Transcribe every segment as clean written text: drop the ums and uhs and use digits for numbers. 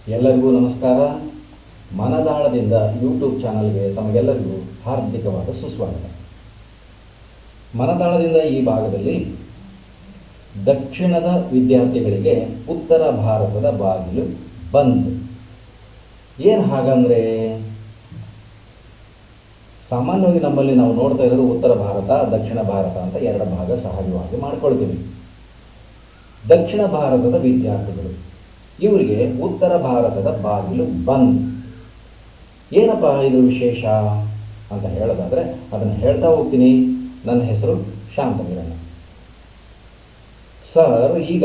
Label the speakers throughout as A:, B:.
A: ಎಲ್ಲರಿಗೂ ನಮಸ್ಕಾರ. ಮನದಾಳದಿಂದ ಯೂಟ್ಯೂಬ್ ಚಾನಲ್ಗೆ ತಮಗೆಲ್ಲರಿಗೂ ಹಾರ್ದಿಕವಾದ ಸುಸ್ವಾಗತ. ಮನದಾಳದಿಂದ ಈ ಭಾಗದಲ್ಲಿ ದಕ್ಷಿಣದ ವಿದ್ಯಾರ್ಥಿಗಳಿಗೆ ಉತ್ತರ ಭಾರತದ ಬಾಗಿಲು ಬಂದ್. ಏನು ಹಾಗಂದರೆ, ಸಾಮಾನ್ಯವಾಗಿ ನಮ್ಮಲ್ಲಿ ನಾವು ನೋಡ್ತಾ ಇರೋದು ಉತ್ತರ ಭಾರತ, ದಕ್ಷಿಣ ಭಾರತ ಅಂತ ಎರಡು ಭಾಗ ಸಹಜವಾಗಿ ಮಾಡ್ಕೊಳ್ತೀವಿ. ದಕ್ಷಿಣ ಭಾರತದ ವಿದ್ಯಾರ್ಥಿಗಳು ಇವರಿಗೆ ಉತ್ತರ ಭಾರತದ ಬಾಗಿಲು ಬಂದ್. ಏನಪ್ಪ ಇದು ವಿಶೇಷ ಅಂತ ಹೇಳೋದಾದರೆ ಅದನ್ನು ಹೇಳ್ತಾ ಹೋಗ್ತೀನಿ. ನನ್ನ ಹೆಸರು ಶಾಂತವೀರಣ್ಣ. ಸರ್, ಈಗ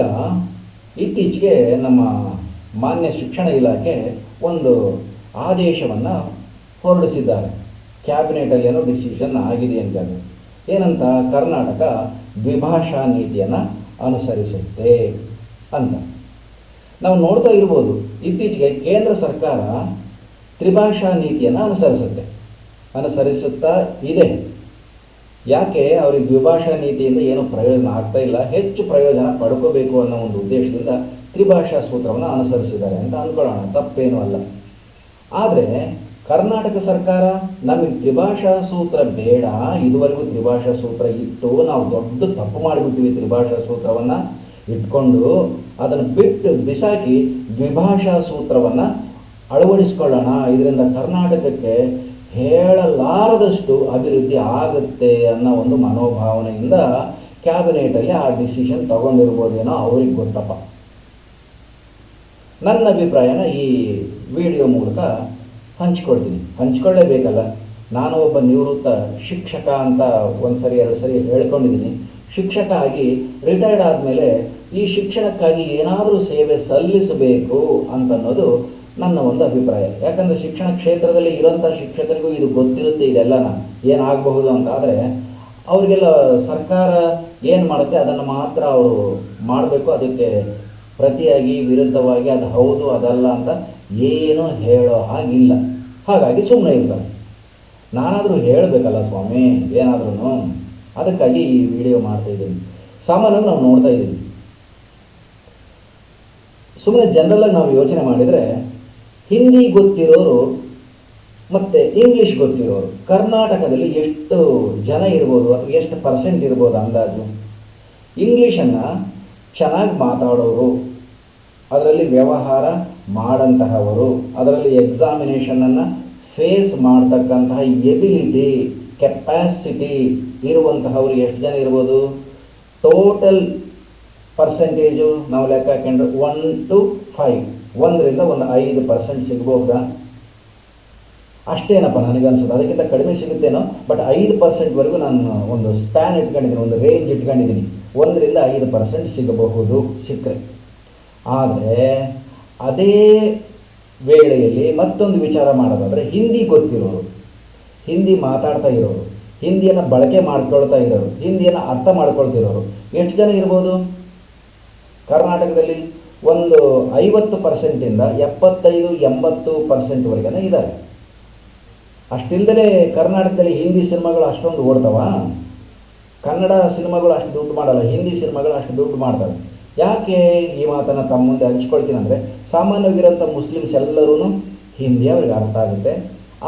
A: ಇತ್ತೀಚೆಗೆ ನಮ್ಮ ಮಾನ್ಯ ಶಿಕ್ಷಣ ಇಲಾಖೆ ಒಂದು ಆದೇಶವನ್ನು ಹೊರಡಿಸಿದ್ದಾರೆ. ಕ್ಯಾಬಿನೆಟಲ್ಲಿ ಏನೋ ಡಿಸಿಷನ್ ಆಗಿದೆ ಅಂತ. ಏನಂತ? ಕರ್ನಾಟಕ ದ್ವಿಭಾಷಾ ನೀತಿಯನ್ನು ಅನುಸರಿಸುತ್ತೆ ಅಂತ. ನಾವು ನೋಡ್ತಾ ಇರ್ಬೋದು, ಇತ್ತೀಚೆಗೆ ಕೇಂದ್ರ ಸರ್ಕಾರ ತ್ರಿಭಾಷಾ ನೀತಿಯನ್ನು ಅನುಸರಿಸುತ್ತಾ ಇದೆ. ಯಾಕೆ ಅವ್ರಿಗೆ ದ್ವಿಭಾಷಾ ನೀತಿಯಿಂದ ಏನೂ ಪ್ರಯೋಜನ ಆಗ್ತಾ ಇಲ್ಲ, ಹೆಚ್ಚು ಪ್ರಯೋಜನ ಪಡ್ಕೋಬೇಕು ಅನ್ನೋ ಒಂದು ಉದ್ದೇಶದಿಂದ ತ್ರಿಭಾಷಾ ಸೂತ್ರವನ್ನು ಅನುಸರಿಸಿದ್ದಾರೆ ಅಂತ ಅಂದ್ಕೊಳ್ಳೋಣ, ತಪ್ಪೇನೂ ಅಲ್ಲ. ಆದರೆ ಕರ್ನಾಟಕ ಸರ್ಕಾರ ನಮಗೆ ತ್ರಿಭಾಷಾ ಸೂತ್ರ ಬೇಡ, ಇದುವರೆಗೂ ತ್ರಿಭಾಷಾ ಸೂತ್ರ ಇತ್ತು, ನಾವು ದೊಡ್ಡ ತಪ್ಪು ಮಾಡಿಬಿಡ್ತೀವಿ, ತ್ರಿಭಾಷಾ ಸೂತ್ರವನ್ನು ಇಟ್ಕೊಂಡು ಅದನ್ನು ಬಿಟ್ಟು ಬಿಸಾಕಿ ದ್ವಿಭಾಷಾ ಸೂತ್ರವನ್ನು ಅಳವಡಿಸ್ಕೊಳ್ಳೋಣ, ಇದರಿಂದ ಕರ್ನಾಟಕಕ್ಕೆ ಹೇಳಲಾರದಷ್ಟು ಅಭಿವೃದ್ಧಿ ಆಗುತ್ತೆ ಅನ್ನೋ ಒಂದು ಮನೋಭಾವನೆಯಿಂದ ಕ್ಯಾಬಿನೆಟಲ್ಲಿ ಆ ಡಿಸಿಷನ್ ತಗೊಂಡಿರ್ಬೋದೇನೋ, ಅವ್ರಿಗೆ ಗೊತ್ತಪ್ಪ. ನನ್ನ ಅಭಿಪ್ರಾಯನ ಈ ವಿಡಿಯೋ ಮೂಲಕ ಹಂಚ್ಕೊಳ್ಳೇಬೇಕಲ್ಲ. ನಾನು ಒಬ್ಬ ನಿವೃತ್ತ ಶಿಕ್ಷಕ ಅಂತ ಒಂದು ಸರಿ ಎರಡು ಸರಿ ಹೇಳ್ಕೊಂಡಿದ್ದೀನಿ. ಶಿಕ್ಷಕ ಆಗಿ ರಿಟೈರ್ಡ್ ಆದಮೇಲೆ ಈ ಶಿಕ್ಷಣಕ್ಕಾಗಿ ಏನಾದರೂ ಸೇವೆ ಸಲ್ಲಿಸಬೇಕು ಅಂತನ್ನೋದು ನನ್ನ ಒಂದು ಅಭಿಪ್ರಾಯ. ಯಾಕಂದರೆ ಶಿಕ್ಷಣ ಕ್ಷೇತ್ರದಲ್ಲಿ ಇರೋಂಥ ಶಿಕ್ಷಕರಿಗೂ ಇದು ಗೊತ್ತಿರುತ್ತೆ, ಇದೆಲ್ಲನ ಏನಾಗಬಹುದು ಅಂತ. ಆದರೆ ಅವರಿಗೆಲ್ಲ ಸರ್ಕಾರ ಏನು ಮಾಡುತ್ತೆ ಅದನ್ನು ಮಾತ್ರ ಅವರು ಮಾಡಬೇಕು, ಅದಕ್ಕೆ ಪ್ರತಿಯಾಗಿ ವಿರುದ್ಧವಾಗಿ ಅದು ಹೌದು ಅದಲ್ಲ ಅಂತ ಏನೂ ಹೇಳೋ ಹಾಗಿಲ್ಲ. ಹಾಗಾಗಿ ಸುಮ್ಮನೆ ಇರ್ತಾರೆ. ನಾನಾದರೂ ಹೇಳಬೇಕಲ್ಲ ಸ್ವಾಮಿ ಏನಾದ್ರೂ, ಅದಕ್ಕಾಗಿ ಈ ವಿಡಿಯೋ ಮಾಡ್ತಾಯಿದ್ದೀನಿ. ಸಾಮಾನ್ಯವಾಗಿ ನಾವು ನೋಡ್ತಾ ಇದ್ದೀವಿ, ಸುಮ್ಮನೆ ಜನರಲಾಗಿ ನಾವು ಯೋಚನೆ ಮಾಡಿದರೆ ಹಿಂದಿ ಗೊತ್ತಿರೋರು ಮತ್ತು ಇಂಗ್ಲೀಷ್ ಗೊತ್ತಿರೋರು ಕರ್ನಾಟಕದಲ್ಲಿ ಎಷ್ಟು ಜನ ಇರ್ಬೋದು ಅಥವಾ ಎಷ್ಟು ಪರ್ಸೆಂಟ್ ಇರ್ಬೋದು ಅಂದಾಜು? ಇಂಗ್ಲೀಷನ್ನು ಚೆನ್ನಾಗಿ ಮಾತಾಡೋರು, ಅದರಲ್ಲಿ ವ್ಯವಹಾರ ಮಾಡಂತಹವರು, ಅದರಲ್ಲಿ ಎಕ್ಸಾಮಿನೇಷನನ್ನು ಫೇಸ್ ಮಾಡ್ತಕ್ಕಂತಹ ಎಬಿಲಿಟಿ, ಕೆಪ್ಯಾಸಿಟಿ ಇರುವಂತಹವರು ಎಷ್ಟು ಜನ ಇರ್ಬೋದು? ಟೋಟಲ್ ಪರ್ಸೆಂಟೇಜು ನಾವು ಲೆಕ್ಕ ಹಾಕೊಂಡ್ರೆ 1 to 5, 1ರಿಂದ 5% ಸಿಗ್ಬೋದಾ? ಅಷ್ಟೇನಪ್ಪ ನನಗನ್ಸೋದು. ಅದಕ್ಕಿಂತ ಕಡಿಮೆ ಸಿಗುತ್ತೇನೋ, ಬಟ್ 5%ವರೆಗೂ ನಾನು ಒಂದು ಸ್ಪ್ಯಾನ್ ಇಟ್ಕೊಂಡಿದ್ದೀನಿ, ಒಂದು ರೇಂಜ್ ಇಟ್ಕೊಂಡಿದ್ದೀನಿ. 1ರಿಂದ 5% ಸಿಗಬಹುದು ಸಿಕ್ಕರೆ. ಆದರೆ ಅದೇ ವೇಳೆಯಲ್ಲಿ ಮತ್ತೊಂದು ವಿಚಾರ ಮಾಡೋದಾದರೆ ಹಿಂದಿ ಗೊತ್ತಿರೋರು, ಹಿಂದಿ ಮಾತಾಡ್ತಾ ಇರೋರು, ಹಿಂದಿಯನ್ನು ಬಳಕೆ ಮಾಡ್ಕೊಳ್ತಾ ಇರೋರು, ಹಿಂದಿಯನ್ನು ಅರ್ಥ ಮಾಡ್ಕೊಳ್ತಿರೋರು ಎಷ್ಟು ಜನ ಇರ್ಬೋದು? ಕರ್ನಾಟಕದಲ್ಲಿ ಒಂದು 50%ಇಂದ 75-80%ವರೆಗೆ ಇದ್ದಾರೆ. ಅಷ್ಟಿಲ್ಲದೆ ಕರ್ನಾಟಕದಲ್ಲಿ ಹಿಂದಿ ಸಿನಿಮಾಗಳು ಅಷ್ಟೊಂದು ಓಡ್ತಾವ? ಕನ್ನಡ ಸಿನಿಮಾಗಳು ಅಷ್ಟು ದುಡ್ಡು ಮಾಡಲ್ಲ, ಹಿಂದಿ ಸಿನಿಮಾಗಳು ಅಷ್ಟು ದುಡ್ಡು ಮಾಡ್ತವೆ. ಯಾಕೆ ಈ ಮಾತನ್ನು ತಮ್ಮ ಮುಂದೆ ಹಂಚ್ಕೊಳ್ತೀನಿ ಅಂದರೆ, ಸಾಮಾನ್ಯವಾಗಿರೋಂಥ ಮುಸ್ಲಿಮ್ಸ್ ಎಲ್ಲರೂ ಹಿಂದಿ ಅವ್ರಿಗೆ ಅರ್ಥ ಆಗುತ್ತೆ,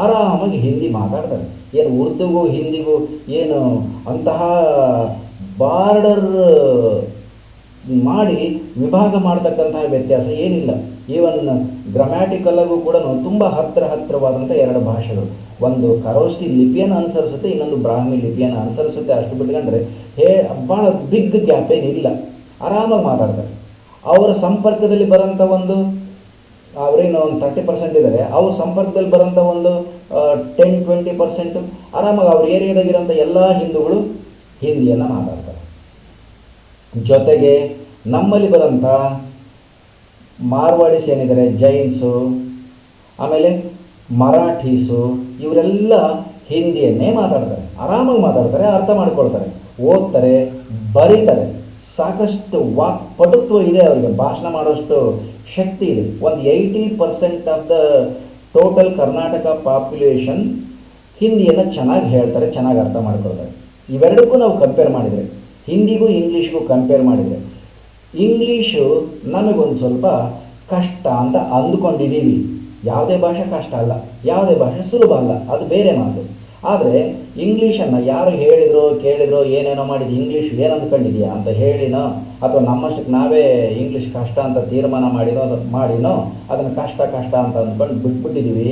A: ಆರಾಮಾಗಿ ಹಿಂದಿ ಮಾತಾಡ್ತಾರೆ. ಏನು ಉರ್ದುಗೂ ಹಿಂದಿಗೂ ಏನು ಅಂತಹ ಬಾರ್ಡರ್ ಮಾಡಿ ವಿಭಾಗ ಮಾಡ್ತಕ್ಕಂತಹ ವ್ಯತ್ಯಾಸ ಏನಿಲ್ಲ. ಈವನ್ ಗ್ರಾಮ್ಯಾಟಿಕಲ್ಲಾಗೂ ಕೂಡ ತುಂಬ ಹತ್ತಿರವಾದಂಥ ಎರಡು ಭಾಷೆಗಳು, ಒಂದು ಖರೋಷ್ಠಿ ಲಿಪಿಯನ್ನು ಅನುಸರಿಸುತ್ತೆ, ಇನ್ನೊಂದು ಬ್ರಾಹ್ಮಿ ಲಿಪಿಯನ್ನು ಅನುಸರಿಸುತ್ತೆ. ಅಷ್ಟು ಬಿಟ್ಕೊಂಡ್ರೆ ಭಾಳ ಬಿಗ್ ಗ್ಯಾಪ್ ಏನಿಲ್ಲ, ಆರಾಮಾಗಿ ಮಾತಾಡ್ತಾರೆ. ಅವರ ಸಂಪರ್ಕದಲ್ಲಿ ಬರೋಂಥ ಒಂದು ಅವರೇನು ಒಂದು 30% ಇದ್ದಾರೆ, ಅವ್ರ ಸಂಪರ್ಕದಲ್ಲಿ ಬರೋಂಥ ಒಂದು 10-20% ಆರಾಮಾಗಿ ಅವ್ರ ಏರಿಯಾದಾಗಿರೋಂಥ ಎಲ್ಲ ಹಿಂದೂಗಳು ಹಿಂದಿಯನ್ನು ಮಾತಾಡ್ತಾರೆ. ಜೊತೆಗೆ ನಮ್ಮಲ್ಲಿ ಬರೋಂಥ ಮಾರ್ವಾಡೀಸ್ ಏನಿದ್ದಾರೆ, ಜೈನ್ಸು, ಆಮೇಲೆ ಮರಾಠೀಸು, ಇವರೆಲ್ಲ ಹಿಂದಿಯನ್ನೇ ಮಾತಾಡ್ತಾರೆ, ಆರಾಮಾಗಿ ಮಾತಾಡ್ತಾರೆ, ಅರ್ಥ ಮಾಡ್ಕೊಳ್ತಾರೆ, ಓದ್ತಾರೆ, ಬರೀತಾರೆ. ಸಾಕಷ್ಟು ಪಟುತ್ವ ಇದೆ ಅವರಿಗೆ, ಭಾಷಣ ಮಾಡೋಷ್ಟು ಶಕ್ತಿ ಇದೆ. ಒಂದು 80% of the total Karnataka population ಹಿಂದಿಯನ್ನು ಚೆನ್ನಾಗಿ ಹೇಳ್ತಾರೆ, ಚೆನ್ನಾಗಿ ಅರ್ಥ ಮಾಡ್ಕೊಳ್ತಾರೆ. ಇವೆರಡಕ್ಕೂ ನಾವು ಕಂಪೇರ್ ಮಾಡಿದರೆ, ಹಿಂದಿಗೂ ಇಂಗ್ಲೀಷ್ಗೂ ಕಂಪೇರ್ ಮಾಡಿದರೆ, ಇಂಗ್ಲೀಷು ನಮಗೊಂದು ಸ್ವಲ್ಪ ಕಷ್ಟ ಅಂತ ಅಂದ್ಕೊಂಡಿದ್ದೀವಿ. ಯಾವುದೇ ಭಾಷೆ ಕಷ್ಟ ಅಲ್ಲ, ಯಾವುದೇ ಭಾಷೆ ಸುಲಭ ಅಲ್ಲ, ಅದು ಬೇರೆ ಮಾತು. ಆದರೆ ಇಂಗ್ಲೀಷನ್ನು ಯಾರು ಹೇಳಿದ್ರು ಕೇಳಿದ್ರು ಏನೇನೋ ಮಾಡಿದ್ದು ಇಂಗ್ಲೀಷ್ ಏನು ಅಂದ್ಕೊಂಡಿದೆಯಾ ಅಂತ ಹೇಳಿನೋ ಅಥವಾ ನಮ್ಮಷ್ಟಕ್ಕೆ ನಾವೇ ಇಂಗ್ಲೀಷ್ ಕಷ್ಟ ಅಂತ ತೀರ್ಮಾನ ಮಾಡಿನೋ ಅದನ್ನು ಕಷ್ಟ ಕಷ್ಟ ಅಂತ ಅಂದ್ಕೊಂಡು ಬಿಟ್ಬಿಟ್ಟಿದ್ದೀವಿ.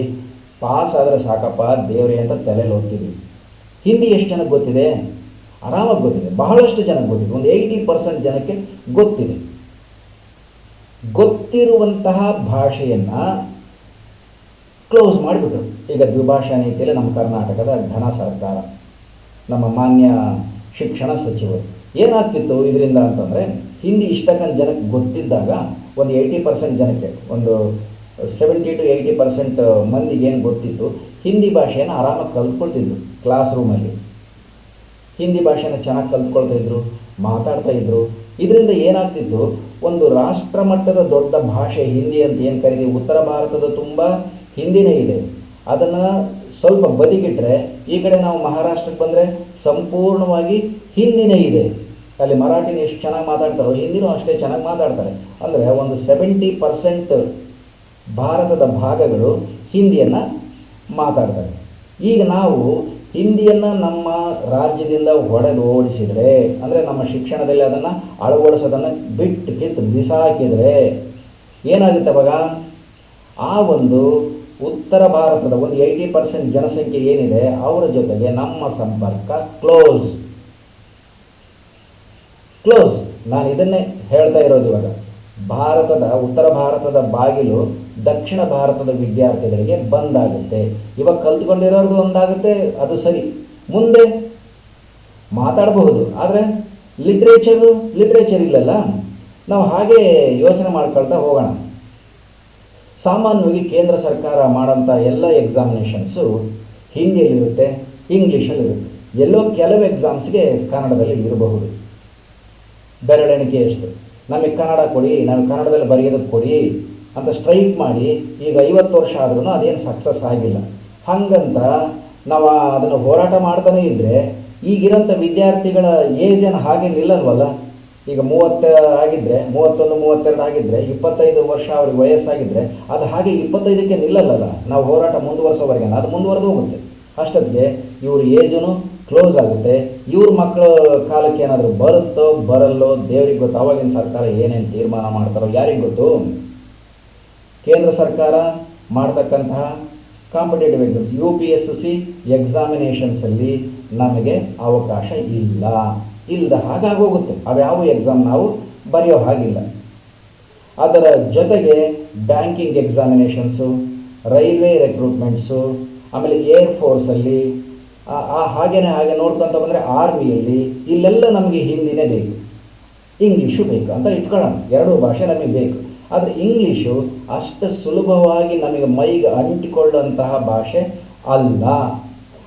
A: ಪಾಸ್ ಆದರೆ ಸಾಕಪ್ಪ ದೇವರೇ ಅಂತ ತಲೆಯಲ್ಲಿ ಓದ್ತಿದ್ದೀವಿ. ಹಿಂದಿ ಎಷ್ಟು ಜನಕ್ಕೆ ಗೊತ್ತಿದೆ? ಆರಾಮಾಗಿ ಗೊತ್ತಿದೆ, ಬಹಳಷ್ಟು ಜನಕ್ಕೆ ಗೊತ್ತಿದೆ. ಒಂದು 80% ಜನಕ್ಕೆ ಗೊತ್ತಿದೆ. ಗೊತ್ತಿರುವಂತಹ ಭಾಷೆಯನ್ನು ಕ್ಲೋಸ್ ಮಾಡಿಬಿಟ್ರು. ಈಗ ದ್ವಿಭಾಷಾ ನೀತಿಯಲ್ಲಿ ನಮ್ಮ ಕರ್ನಾಟಕದ ಘನ ಸರ್ಕಾರ, ನಮ್ಮ ಮಾನ್ಯ ಶಿಕ್ಷಣ ಸಚಿವರು. ಏನಾಗ್ತಿತ್ತು ಇದರಿಂದ ಅಂತಂದರೆ, ಹಿಂದಿ ಇಷ್ಟಕ್ಕಂತ ಜನಕ್ಕೆ ಗೊತ್ತಿದ್ದಾಗ ಒಂದು 80% ಜನಕ್ಕೆ, ಒಂದು 70 to 80% ಮಂದಿಗೆ ಏನು ಗೊತ್ತಿತ್ತು, ಹಿಂದಿ ಭಾಷೆಯನ್ನು ಆರಾಮಾಗಿ ಕಲ್ತ್ಕೊಳ್ತಿದ್ರು. ಕ್ಲಾಸ್ ರೂಮಲ್ಲಿ ಹಿಂದಿ ಭಾಷೆನ ಚೆನ್ನಾಗಿ ಕಲ್ತ್ಕೊಳ್ತಾಯಿದ್ರು, ಮಾತಾಡ್ತಾಯಿದ್ರು. ಇದರಿಂದ ಏನಾಗ್ತಿತ್ತು, ಒಂದು ರಾಷ್ಟ್ರ ಮಟ್ಟದ ದೊಡ್ಡ ಭಾಷೆ ಹಿಂದಿ ಅಂತ ಏನು ಕರೀತೀವಿ, ಉತ್ತರ ಭಾರತದ ತುಂಬ ಹಿಂದಿನೇ ಇದೆ. ಅದನ್ನು ಸ್ವಲ್ಪ ಬದಿಗಿಟ್ಟರೆ ಈ ಕಡೆ ನಾವು ಮಹಾರಾಷ್ಟ್ರಕ್ಕೆ ಬಂದರೆ ಸಂಪೂರ್ಣವಾಗಿ ಹಿಂದಿನೇ ಇದೆ. ಅಲ್ಲಿ ಮರಾಠಿನ ಎಷ್ಟು ಚೆನ್ನಾಗಿ ಮಾತಾಡ್ತಾರೋ ಹಿಂದಿನೂ ಅಷ್ಟೇ ಚೆನ್ನಾಗಿ ಮಾತಾಡ್ತಾರೆ. ಅಂದರೆ ಒಂದು 70% ಭಾರತದ ಭಾಗಗಳು ಹಿಂದಿಯನ್ನು ಮಾತಾಡ್ತಾರೆ. ಈಗ ನಾವು ಹಿಂದಿಯನ್ನು ನಮ್ಮ ರಾಜ್ಯದಿಂದ ಹೊಡೆದು ಓಡಿಸಿದರೆ, ಅಂದರೆ ನಮ್ಮ ಶಿಕ್ಷಣದಲ್ಲಿ ಅದನ್ನು ಅಳವಡಿಸೋದನ್ನು ಬಿಟ್ಟು ಕಿತ್ತು ಬಿಸಾಕಿದರೆ ಏನಾಗುತ್ತೆ ಅವಾಗ, ಆ ಒಂದು ಉತ್ತರ ಭಾರತದ ಒಂದು 80% ಜನಸಂಖ್ಯೆ ಏನಿದೆ ಅವರ ಜೊತೆಗೆ ನಮ್ಮ ಸಂಪರ್ಕ ಕ್ಲೋಸ್. ನಾನು ಇದನ್ನೇ ಹೇಳ್ತಾ ಇರೋದು. ಇವಾಗ ಉತ್ತರ ಭಾರತದ ಬಾಗಿಲು ದಕ್ಷಿಣ ಭಾರತದ ವಿದ್ಯಾರ್ಥಿಗಳಿಗೆ ಬಂದಾಗುತ್ತೆ. ಇವಾಗ ಕಲ್ತ್ಕೊಂಡಿರೋದು ಒಂದಾಗುತ್ತೆ, ಅದು ಸರಿ, ಮುಂದೆ ಮಾತಾಡಬಹುದು. ಆದರೆ ಲಿಟ್ರೇಚರ್ ಇಲ್ಲಲ್ಲ, ನಾವು ಹಾಗೆ ಯೋಚನೆ ಮಾಡ್ಕೊಳ್ತಾ ಹೋಗೋಣ. ಸಾಮಾನ್ಯವಾಗಿ ಕೇಂದ್ರ ಸರ್ಕಾರ ಮಾಡೋಂಥ ಎಲ್ಲ ಎಕ್ಸಾಮಿನೇಷನ್ಸು ಹಿಂದಿಯಲ್ಲಿರುತ್ತೆ, ಇಂಗ್ಲೀಷಲ್ಲಿರುತ್ತೆ. ಎಲ್ಲೋ ಕೆಲವು ಎಕ್ಸಾಮ್ಸ್ಗೆ ಕನ್ನಡದಲ್ಲಿ ಇರಬಹುದು, ಬೆರಳೆಣಿಕೆಯಷ್ಟು. ನಮಗೆ ಕನ್ನಡ ಕೊಡಿ, ನಮಗೆ ಕನ್ನಡದಲ್ಲಿ ಬರೆಯೋದಕ್ಕೆ ಕೊಡಿ ಅಂತ ಸ್ಟ್ರೈಕ್ ಮಾಡಿ ಈಗ 50 ವರ್ಷ ಆದ್ರೂ ಅದೇನು ಸಕ್ಸಸ್ ಆಗಿಲ್ಲ. ಹಾಗಂತ ನಾವು ಅದನ್ನು ಹೋರಾಟ ಮಾಡ್ತಾನೇ ಇದ್ದರೆ ಈಗಿರೋಂಥ ವಿದ್ಯಾರ್ಥಿಗಳ ಏಜನ್ನು ಹಾಗೆ ನಿಲ್ಲಲ್ವಲ್ಲ. ಈಗ 30 ಆಗಿದ್ದರೆ, 31, 32 ಆಗಿದ್ದರೆ, 25 ವರ್ಷ ಅವ್ರಿಗೆ ವಯಸ್ಸಾಗಿದ್ದರೆ ಅದು ಹಾಗೆ 25ಕ್ಕೆ ನಿಲ್ಲಲ್ಲ. ನಾವು ಹೋರಾಟ ಮುಂದುವರಿಸೋವರೆಗೆ ಅದು ಮುಂದುವರೆದು ಹೋಗುತ್ತೆ. ಅಷ್ಟೊತ್ತಿಗೆ ಇವ್ರ ಏಜನು ಕ್ಲೋಸ್ ಆಗುತ್ತೆ. ಇವ್ರ ಮಕ್ಕಳ ಕಾಲಕ್ಕೆ ಏನಾದರೂ ಬರುತ್ತೋ ಬರಲ್ಲೋ ದೇವ್ರಿಗೆ ಗೊತ್ತು. ಆವಾಗಿನ ಸರ್ಕಾರ ಏನೇನು ತೀರ್ಮಾನ ಮಾಡ್ತಾರೋ ಯಾರಿಗೆ ಗೊತ್ತು. ಕೇಂದ್ರ ಸರ್ಕಾರ ಮಾಡ್ತಕ್ಕಂತಹ ಕಾಂಪಿಟೇಟಿವ್ ಎಕ್ಸಾಮ್ಸ್ UPSC ಎಕ್ಸಾಮಿನೇಷನ್ಸಲ್ಲಿ ನಮಗೆ ಅವಕಾಶ ಇಲ್ಲದ ಹಾಗಾಗೋಗುತ್ತೆ. ಅವ್ಯಾವ ಎಕ್ಸಾಮ್ ನಾವು ಬರೆಯೋ ಹಾಗಿಲ್ಲ. ಅದರ ಜೊತೆಗೆ ಬ್ಯಾಂಕಿಂಗ್ ಎಕ್ಸಾಮಿನೇಷನ್ಸು, ರೈಲ್ವೆ ರೆಕ್ರೂಟ್ಮೆಂಟ್ಸು, ಆಮೇಲೆ ಏರ್ಫೋರ್ಸಲ್ಲಿ, ಹಾಗೆ ನೋಡ್ಕೊತ ಬಂದರೆ ಆರ್ಮಿಯಲ್ಲಿ, ಇಲ್ಲೆಲ್ಲ ನಮಗೆ ಹಿಂದಿನೇ ಬೇಕು, ಇಂಗ್ಲೀಷು ಬೇಕು ಅಂತ ಇಟ್ಕೊಳ್ಳೋಣ. ಎರಡೂ ಭಾಷೆ ನಮಗೆ ಬೇಕು. ಆದರೆ ಇಂಗ್ಲೀಷು ಅಷ್ಟು ಸುಲಭವಾಗಿ ನಮಗೆ ಮೈಗೆ ಅಂಟಿಕೊಳ್ಳುವಂತಹ ಭಾಷೆ ಅಲ್ಲ.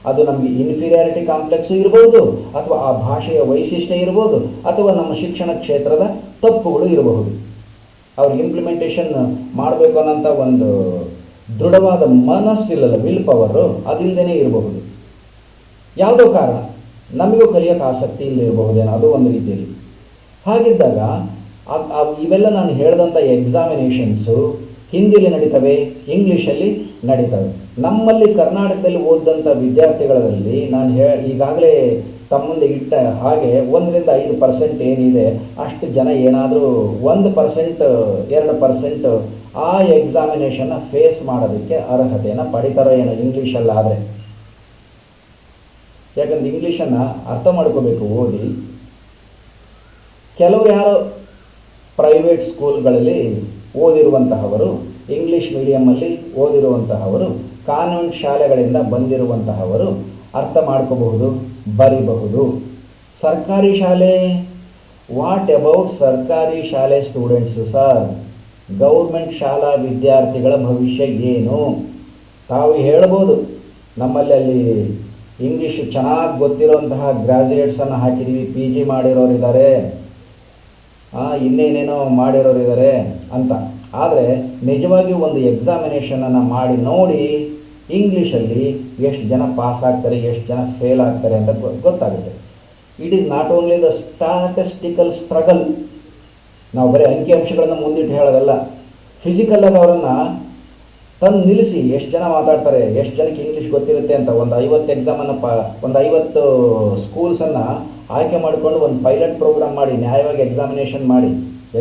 A: ಅದು ನಮಗೆ ಇನ್ಫೀರಿಯಾರಿಟಿ ಕಾಂಪ್ಲೆಕ್ಸು ಇರ್ಬೋದು, ಅಥವಾ ಆ ಭಾಷೆಯ ವೈಶಿಷ್ಟ್ಯ ಇರ್ಬೋದು, ಅಥವಾ ನಮ್ಮ ಶಿಕ್ಷಣ ಕ್ಷೇತ್ರದ ತಪ್ಪುಗಳು ಇರಬಹುದು. ಅವ್ರಿಗೆ ಇಂಪ್ಲಿಮೆಂಟೇಷನ್ ಮಾಡಬೇಕು ಅನ್ನೋಂಥ ಒಂದು ದೃಢವಾದ ಮನಸ್ಸಿಲ್ಲಲ್ಲ, ವಿಲ್ ಪವರು ಅದಿಲ್ಲದೇ ಇರಬಹುದು. ಯಾವುದೋ ಕಾರಣ ನಮಗೂ ಕಲಿಯೋಕ್ಕೆ ಆಸಕ್ತಿ ಇಲ್ಲದೆ ಇರಬಹುದೇನೋ, ಅದು ಒಂದು ರೀತಿಯಲ್ಲಿ. ಹಾಗಿದ್ದಾಗ ಇವೆಲ್ಲ ನಾನು ಹೇಳಿದಂಥ ಎಕ್ಸಾಮಿನೇಷನ್ಸು ಹಿಂದಿಯಲ್ಲಿ ನಡೀತವೆ, ಇಂಗ್ಲೀಷಲ್ಲಿ ನಡೀತವೆ. ನಮ್ಮಲ್ಲಿ ಕರ್ನಾಟಕದಲ್ಲಿ ಓದಿದಂಥ ವಿದ್ಯಾರ್ಥಿಗಳಲ್ಲಿ ನಾನು ಈಗಾಗಲೇ ತಮ್ಮ ಮುಂದೆ ಇಟ್ಟ ಹಾಗೆ 1 ರಿಂದ 5% ಏನಿದೆ ಅಷ್ಟು ಜನ ಏನಾದರೂ 1%, 2% ಆ ಎಕ್ಸಾಮಿನೇಷನ್ನ ಫೇಸ್ ಮಾಡೋದಕ್ಕೆ ಅರ್ಹತೆಯನ್ನು ಪಡಿತಾರೋ ಏನೋ ಇಂಗ್ಲೀಷಲ್ಲಾದರೆ. ಯಾಕಂದರೆ ಇಂಗ್ಲೀಷನ್ನು ಅರ್ಥ ಮಾಡ್ಕೋಬೇಕು ಓದಿ. ಕೆಲವರು ಯಾರೋ ಪ್ರೈವೇಟ್ ಸ್ಕೂಲ್ಗಳಲ್ಲಿ ಓದಿರುವಂತಹವರು, ಇಂಗ್ಲೀಷ್ ಮೀಡಿಯಮಲ್ಲಿ ಓದಿರುವಂತಹವರು, ಕಾನ್ವೆಂಟ್ ಶಾಲೆಗಳಿಂದ ಬಂದಿರುವಂತಹವರು ಅರ್ಥ ಮಾಡ್ಕೋಬಹುದು, ಬರಿಬಹುದು. ಸರ್ಕಾರಿ ಶಾಲೆ, ವಾಟ್ ಅಬೌಟ್ ಸರ್ಕಾರಿ ಶಾಲೆ ಸ್ಟೂಡೆಂಟ್ಸು ಸರ್? ಗೌರ್ಮೆಂಟ್ ಶಾಲಾ ವಿದ್ಯಾರ್ಥಿಗಳ ಭವಿಷ್ಯ ಏನು? ತಾವು ಹೇಳ್ಬೋದು, ನಮ್ಮಲ್ಲಿ ಅಲ್ಲಿ ಇಂಗ್ಲೀಷ್ ಚೆನ್ನಾಗಿ ಗೊತ್ತಿರೋಂತಹ ಗ್ರ್ಯಾಜುಯೇಟ್ಸನ್ನು ಹಾಕಿದ್ದೀವಿ, PG ಮಾಡಿರೋರಿದ್ದಾರೆ, ಇನ್ನೇನೇನೋ ಮಾಡಿರೋರಿದ್ದಾರೆ ಅಂತ. ಆದರೆ ನಿಜವಾಗಿ ಒಂದು ಎಕ್ಸಾಮಿನೇಷನನ್ನು ಮಾಡಿ ನೋಡಿ, ಇಂಗ್ಲೀಷಲ್ಲಿ ಎಷ್ಟು ಜನ ಪಾಸ್ ಆಗ್ತಾರೆ, ಎಷ್ಟು ಜನ ಫೇಲ್ ಆಗ್ತಾರೆ ಅಂತ ಗೊತ್ತಾಗುತ್ತೆ. It is not only the statistical struggle. ನಾವು ಬರೀ ಅಂಕಿಅಂಶಗಳನ್ನು ಮುಂದಿಟ್ಟು ಹೇಳೋದಲ್ಲ. ಫಿಸಿಕಲ್ಲಾಗಿ ಅವರನ್ನು ತಂದು ನಿಲ್ಲಿಸಿ ಎಷ್ಟು ಜನ ಮಾತಾಡ್ತಾರೆ, ಎಷ್ಟು ಜನಕ್ಕೆ ಇಂಗ್ಲೀಷ್ ಗೊತ್ತಿರುತ್ತೆ ಅಂತ ಒಂದು 50 ಎಕ್ಸಾಮನ್ನು ಒಂದು 50 ಸ್ಕೂಲ್ಸನ್ನು ಆಯ್ಕೆ ಮಾಡಿಕೊಂಡು ಒಂದು ಪೈಲಟ್ ಪ್ರೋಗ್ರಾಮ್ ಮಾಡಿ ನ್ಯಾಯವಾಗಿ ಎಕ್ಸಾಮಿನೇಷನ್ ಮಾಡಿ.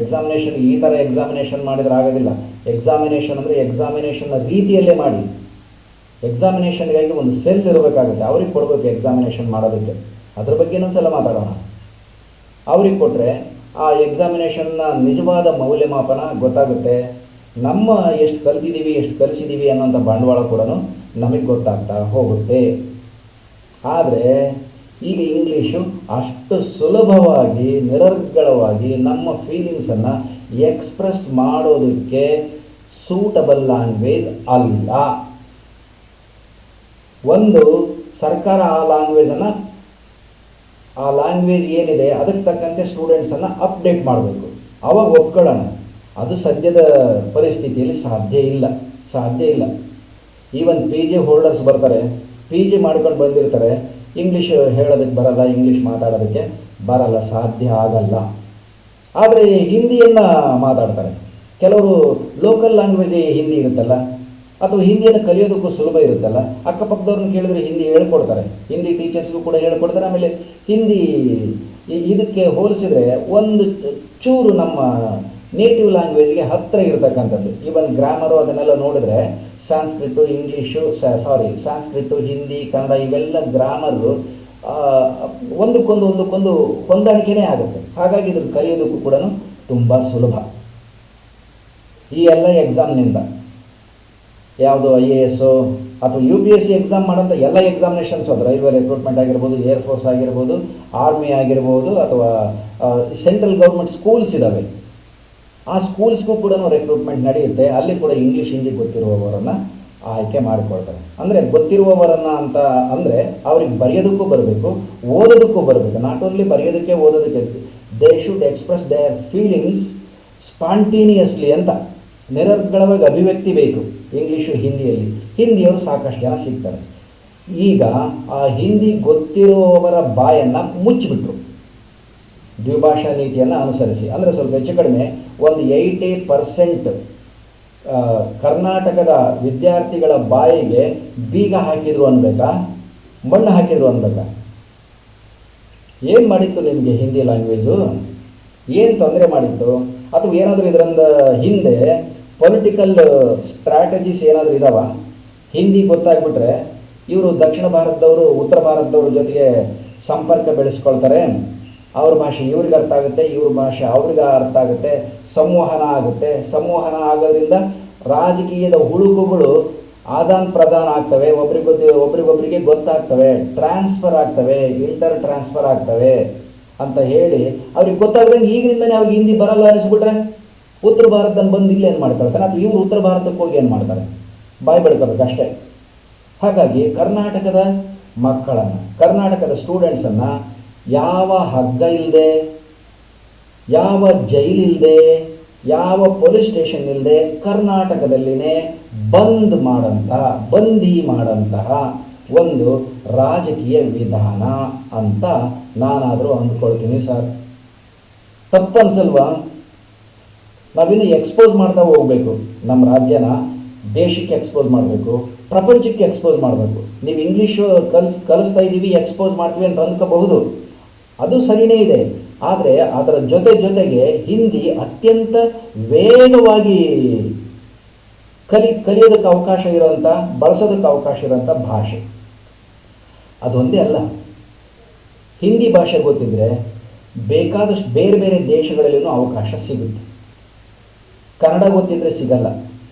A: ಎಕ್ಸಾಮಿನೇಷನ್ ಈ ಥರ ಎಕ್ಸಾಮಿನೇಷನ್ ಮಾಡಿದ್ರೆ ಆಗೋದಿಲ್ಲ. ಎಕ್ಸಾಮಿನೇಷನ್ ಅಂದರೆ ಎಕ್ಸಾಮಿನೇಷನ್ನ ರೀತಿಯಲ್ಲೇ ಮಾಡಿ. ಎಕ್ಸಾಮಿನೇಷನ್ಗಾಗಿ ಒಂದು ಸೆಲ್ ಇರಬೇಕಾಗುತ್ತೆ, ಅವ್ರಿಗೆ ಕೊಡಬೇಕು ಎಕ್ಸಾಮಿನೇಷನ್ ಮಾಡೋದಕ್ಕೆ. ಅದ್ರ ಬಗ್ಗೆ ಇನ್ನೊಂದ್ಸಲ ಮಾತಾಡೋಣ. ಅವ್ರಿಗೆ ಕೊಟ್ಟರೆ ಆ ಎಕ್ಸಾಮಿನೇಷನ್ನ ನಿಜವಾದ ಮೌಲ್ಯಮಾಪನ ಗೊತ್ತಾಗುತ್ತೆ. ನಮ್ಮ ಎಷ್ಟು ಕಲ್ತಿದ್ದೀವಿ, ಎಷ್ಟು ಕಲಿಸಿದ್ದೀವಿ ಅನ್ನೋಂಥ ಬಂಡವಾಳ ಕೂಡ ನಮಗೆ ಗೊತ್ತಾಗ್ತಾ ಹೋಗುತ್ತೆ. ಆದರೆ ಈಗ ಇಂಗ್ಲೀಷು ಅಷ್ಟು ಸುಲಭವಾಗಿ ನಿರರ್ಗಳವಾಗಿ ನಮ್ಮ ಫೀಲಿಂಗ್ಸನ್ನು ಎಕ್ಸ್ಪ್ರೆಸ್ ಮಾಡೋದಕ್ಕೆ ಸೂಟಬಲ್ ಲ್ಯಾಂಗ್ವೇಜ್ ಅಲ್ಲ. ಒಂದು ಸರ್ಕಾರ ಆ ಲ್ಯಾಂಗ್ವೇಜ್ ಏನಿದೆ ಅದಕ್ಕೆ ತಕ್ಕಂತೆ ಸ್ಟೂಡೆಂಟ್ಸನ್ನು ಅಪ್ಡೇಟ್ ಮಾಡಬೇಕು, ಅವಾಗ ಒಪ್ಕೊಳ್ಳೋಣ. ಅದು ಸದ್ಯದ ಪರಿಸ್ಥಿತಿಯಲ್ಲಿ ಸಾಧ್ಯ ಇಲ್ಲ. ಈವನ್ PG ಹೋಲ್ಡರ್ಸ್ ಬರ್ತಾರೆ, PG ಮಾಡ್ಕೊಂಡು ಬಂದಿರ್ತಾರೆ, ಇಂಗ್ಲೀಷ್ ಹೇಳೋದಕ್ಕೆ ಬರಲ್ಲ, ಇಂಗ್ಲೀಷ್ ಮಾತಾಡೋದಕ್ಕೆ ಬರಲ್ಲ, ಸಾಧ್ಯ ಆಗಲ್ಲ. ಆದರೆ ಹಿಂದಿಯನ್ನು ಮಾತಾಡ್ತಾರೆ. ಕೆಲವರು ಲೋಕಲ್ ಲ್ಯಾಂಗ್ವೇಜ್ ಹಿಂದಿ ಇರುತ್ತಲ್ಲ, ಅಥವಾ ಹಿಂದಿಯನ್ನು ಕಲಿಯೋದಕ್ಕೂ ಸುಲಭ ಇರುತ್ತಲ್ಲ, ಅಕ್ಕಪಕ್ಕದವ್ರನ್ನ ಕೇಳಿದ್ರೆ ಹಿಂದಿ ಹೇಳ್ಕೊಡ್ತಾರೆ, ಹಿಂದಿ ಟೀಚರ್ಸ್ಗೂ ಕೂಡ ಹೇಳ್ಕೊಡ್ತಾರೆ. ಆಮೇಲೆ ಹಿಂದಿ ಇದಕ್ಕೆ ಹೋಲಿಸಿದರೆ ಒಂದು ಚೂರು ನಮ್ಮ ನೇಟಿವ್ ಲ್ಯಾಂಗ್ವೇಜ್ಗೆ ಹತ್ತಿರ ಇರತಕ್ಕಂಥದ್ದು. ಈವನ್ ಗ್ರಾಮರು ಅದನ್ನೆಲ್ಲ ನೋಡಿದ್ರೆ ಸಾಂಸ್ಕ್ರಿಟು ಸಾಂಸ್ಕ್ರಿಟು, ಹಿಂದಿ, ಕನ್ನಡ ಇವೆಲ್ಲ ಗ್ರಾಮರು ಒಂದಕ್ಕೊಂದು ಹೊಂದಾಣಿಕೆನೇ ಆಗುತ್ತೆ. ಹಾಗಾಗಿ ಇದನ್ನು ಕಲಿಯೋದಕ್ಕೂ ಕೂಡ ತುಂಬ ಸುಲಭ. ಈ ಎಲ್ಲ ಎಕ್ಸಾಮ್ನಿಂದ ಯಾವುದು IAS ಅಥವಾ UPSC ಎಕ್ಸಾಮ್ ಮಾಡೋಂಥ ಎಲ್ಲ ಎಕ್ಸಾಮಿನೇಷನ್ಸ್ ಹೋದ್ರೆ, ರೈಲ್ವೆ ರಿಕ್ರೂಟ್ಮೆಂಟ್ ಆಗಿರ್ಬೋದು, ಏರ್ಫೋರ್ಸ್ ಆಗಿರ್ಬೋದು, ಆರ್ಮಿ ಆಗಿರ್ಬೋದು, ಅಥವಾ ಸೆಂಟ್ರಲ್ ಗೌರ್ಮೆಂಟ್ ಸ್ಕೂಲ್ಸ್ ಇದ್ದಾವೆ, ಆ ಸ್ಕೂಲ್ಸ್ಗೂ ಕೂಡ ರಿಕ್ರೂಟ್ಮೆಂಟ್ ನಡೆಯುತ್ತೆ. ಅಲ್ಲಿ ಕೂಡ ಇಂಗ್ಲೀಷ್, ಹಿಂದಿ ಗೊತ್ತಿರುವವರನ್ನು ಆಯ್ಕೆ ಮಾಡಿಕೊಳ್ತಾರೆ. ಅಂದರೆ ಗೊತ್ತಿರುವವರನ್ನು ಅಂತ ಅಂದರೆ ಅವ್ರಿಗೆ ಬರೆಯೋದಕ್ಕೂ ಬರಬೇಕು, ಓದೋದಕ್ಕೂ ಬರಬೇಕು. ನಾಟ್ ಓನ್ಲಿ ಬರೆಯೋದಕ್ಕೆ ಓದೋದಕ್ಕೆ, they should express there feelings spontaneously ಅಂತ. ನಿರರ್ಗಳವಾಗಿ ಅಭಿವ್ಯಕ್ತಿ ಬೇಕು ಇಂಗ್ಲೀಷು ಹಿಂದಿಯಲ್ಲಿ. ಹಿಂದಿಯವರು ಸಾಕಷ್ಟು ಜನ ಸಿಗ್ತಾರೆ. ಈಗ ಆ ಹಿಂದಿ ಗೊತ್ತಿರುವವರ ಬಾಯನ್ನು ಮುಚ್ಚಿಬಿಟ್ರು ದ್ವಿಭಾಷಾ ನೀತಿಯನ್ನು ಅನುಸರಿಸಿ. ಅಂದರೆ ಸ್ವಲ್ಪ ಹೆಚ್ಚು ಕಡಿಮೆ ಒಂದು 80% ಕರ್ನಾಟಕದ ವಿದ್ಯಾರ್ಥಿಗಳ ಬಾಯಿಗೆ ಬೀಗ ಹಾಕಿದ್ರು ಅನ್ಬೇಕಾ, ಮಣ್ಣು ಹಾಕಿದ್ರು ಅನ್ಬೇಕಾ? ಏನು ಮಾಡಿತ್ತು ನಿಮಗೆ ಹಿಂದಿ ಲ್ಯಾಂಗ್ವೇಜು? ಏನು ತೊಂದರೆ ಮಾಡಿತ್ತು? ಅಥವಾ ಏನಾದರೂ ಇದರಿಂದ ಹಿಂದೆ ಪೊಲಿಟಿಕಲ್ ಸ್ಟ್ರಾಟಜೀಸ್ ಏನಾದರೂ ಇದಾವ? ಹಿಂದಿ ಗೊತ್ತಾಗ್ಬಿಟ್ರೆ ಇವರು ದಕ್ಷಿಣ ಭಾರತದವರು ಉತ್ತರ ಭಾರತದವ್ರ ಜೊತೆಗೆ ಸಂಪರ್ಕ ಬೆಳೆಸ್ಕೊಳ್ತಾರೆ, ಅವ್ರ ಭಾಷೆ ಇವ್ರಿಗೆ ಅರ್ಥ ಆಗುತ್ತೆ, ಇವ್ರ ಭಾಷೆ ಅವ್ರಿಗೆ ಅರ್ಥ ಆಗುತ್ತೆ, ಸಂವಹನ ಆಗುತ್ತೆ. ಸಂವಹನ ಆಗೋದ್ರಿಂದ ರಾಜಕೀಯದ ಹುಳುಕುಗಳು ಆದಾನ ಪ್ರದಾನ ಆಗ್ತವೆ, ಒಬ್ರಿಗೊಬ್ರಿಗೆ ಗೊತ್ತಾಗ್ತವೆ, ಟ್ರಾನ್ಸ್ಫರ್ ಆಗ್ತವೆ, ಇಂಟರ್ ಟ್ರಾನ್ಸ್ಫರ್ ಆಗ್ತವೆ ಅಂತ ಹೇಳಿ ಅವ್ರಿಗೆ ಗೊತ್ತಾಗ್ದಂಗೆ ಈಗಿನಿಂದನೇ ಅವ್ರಿಗೆ ಹಿಂದಿ ಬರಲ್ಲ ಅನಿಸ್ಬಿಟ್ರೆ ಉತ್ತರ ಭಾರತದಲ್ಲಿ ಬಂದು ಇಲ್ಲಿ ಏನು ಮಾಡ್ಕೊಳ್ತಾರೆ, ಅಥವಾ ಇವರು ಉತ್ತರ ಭಾರತಕ್ಕೆ ಹೋಗಿ ಏನು ಮಾಡ್ತಾರೆ? ಬಾಯಿ ಬೆಳ್ಕೋಬೇಕು ಅಷ್ಟೇ. ಹಾಗಾಗಿ ಕರ್ನಾಟಕದ ಮಕ್ಕಳನ್ನು, ಕರ್ನಾಟಕದ ಸ್ಟೂಡೆಂಟ್ಸನ್ನು ಯಾವ ಹಗ್ಗ ಇಲ್ಲದೆ, ಯಾವ ಜೈಲಿಲ್ಲದೆ, ಯಾವ ಪೊಲೀಸ್ ಸ್ಟೇಷನ್ ಇಲ್ಲದೆ ಕರ್ನಾಟಕದಲ್ಲಿನೇ ಬಂದಿ ಮಾಡೋಂತಹ ಒಂದು ರಾಜಕೀಯ ವಿಧಾನ ಅಂತ ನಾನಾದರೂ ಅಂದ್ಕೊಳ್ತೀನಿ ಸರ್. ತಪ್ಪನ್ಸಲ್ವಾ? ನಾವಿನ್ನು ಎಕ್ಸ್ಪೋಸ್ ಮಾಡ್ತಾ ಹೋಗಬೇಕು. ನಮ್ಮ ರಾಜ್ಯನ ದೇಶಕ್ಕೆ ಎಕ್ಸ್ಪೋಸ್ ಮಾಡಬೇಕು, ಪ್ರಪಂಚಕ್ಕೆ ಎಕ್ಸ್ಪೋಸ್ ಮಾಡಬೇಕು. ನೀವು ಇಂಗ್ಲೀಷು ಕಲಿಸ್ತಾ ಇದ್ದೀವಿ, ಎಕ್ಸ್ಪೋಸ್ ಮಾಡ್ತೀವಿ ಅಂತ ಅಂದ್ಕೋಬಹುದು, ಅದು ಸರಿಯೇ ಇದೆ. ಆದರೆ ಅದರ ಜೊತೆಗೆ ಹಿಂದಿ ಅತ್ಯಂತ ವೇಗವಾಗಿ ಕಲಿಯೋದಕ್ಕೆ ಅವಕಾಶ ಇರೋಂಥ, ಬಳಸೋದಕ್ಕೆ ಅವಕಾಶ ಇರೋಂಥ ಭಾಷೆ. ಅದೊಂದೇ ಅಲ್ಲ, ಹಿಂದಿ ಭಾಷೆ ಗೊತ್ತಿದ್ದರೆ ಬೇಕಾದಷ್ಟು ಬೇರೆ ಬೇರೆ ದೇಶಗಳಲ್ಲಿನೂ ಅವಕಾಶ ಸಿಗುತ್ತೆ. ಕನ್ನಡ ಗೊತ್ತಿದ್ದರೆ ಸಿಗಲ್ಲ.